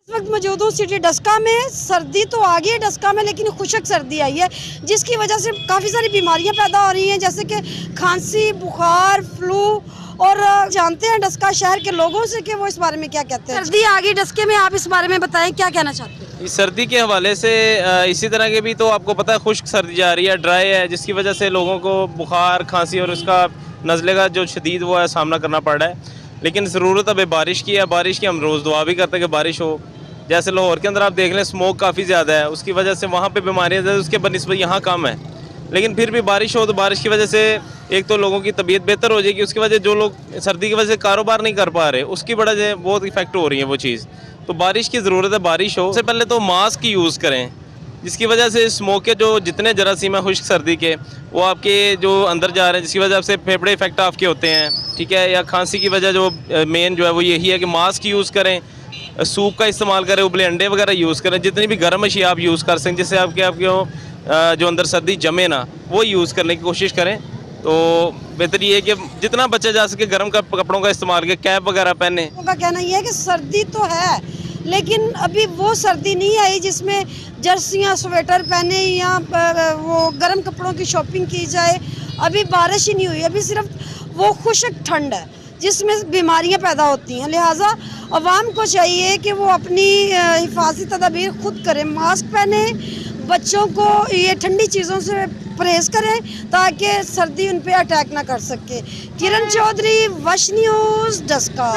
इस वक्त मौजूद हूँ सिटी डस्का में। सर्दी तो आ गई है डस्का में, लेकिन खुशक सर्दी आई है जिसकी वजह से काफ़ी सारी बीमारियां पैदा हो रही हैं, जैसे कि खांसी, बुखार, फ्लू। और जानते हैं डस्का शहर के लोगों से कि वो इस बारे में क्या कहते हैं। सर्दी आ गई डस्के में, आप इस बारे में बताएं, क्या कहना चाहते हैं। इस सर्दी के हवाले से इसी तरह के भी तो आपको पता है खुश्क सर्दी जा रही है, ड्राई है, जिसकी वजह से लोगों को बुखार, खांसी और उसका नज़ले का जो शदीद वो है सामना करना पड़ रहा है। लेकिन ज़रूरत अब बारिश की है। बारिश की हम रोज़ दुआ भी करते हैं कि बारिश हो। जैसे लाहौर के अंदर आप देख लें स्मोक काफ़ी ज़्यादा है, उसकी वजह से वहाँ पे बीमारियाँ ज़्यादा, उसके बनिस्बत यहाँ कम है। लेकिन फिर भी बारिश हो तो बारिश की वजह से एक तो लोगों की तबीयत बेहतर हो जाएगी, उसकी वजह जो लोग सर्दी की वजह से कारोबार नहीं कर पा रहे उसकी वजह से बहुत इफेक्ट हो रही है वो चीज़। तो बारिश की ज़रूरत है, बारिश हो। सबसे पहले तो मास्क यूज़ करें, जिसकी वजह से स्मोक के जो जितने जरासीम है खुश्क सर्दी के वो आपके जो अंदर जा रहे हैं, जिसकी वजह से फेफड़े इफेक्ट आपके होते हैं, ठीक है। या खांसी की वजह जो मेन जो है वो यही है कि मास्क यूज़ करें, सूप का इस्तेमाल करें, उबले अंडे वगैरह यूज़ करें, जितनी भी गर्म अशिया आप यूज़ कर सकें जिससे आपके जो अंदर सर्दी जमे ना, वो यूज़ करने की कोशिश करें। तो बेहतर ये है कि जितना बचा जा सके गर्म कपड़ों का इस्तेमाल करें, कैप वगैरह पहने। उनका कहना यह है कि सर्दी तो है, लेकिन अभी वो सर्दी नहीं आई जिसमें जर्सियाँ, स्वेटर पहने या वो गर्म कपड़ों की शॉपिंग की जाए। अभी बारिश ही नहीं हुई, अभी सिर्फ वो खुश्क ठंड है जिसमें बीमारियां पैदा होती हैं। लिहाजा अवाम को चाहिए कि वो अपनी हिफाजती तदाबीर खुद करें, मास्क पहने, बच्चों को ये ठंडी चीज़ों से परहेज़ करें ताकि सर्दी उन पे अटैक ना कर सके। किरण चौधरी, वश न्यूज़, डस्का।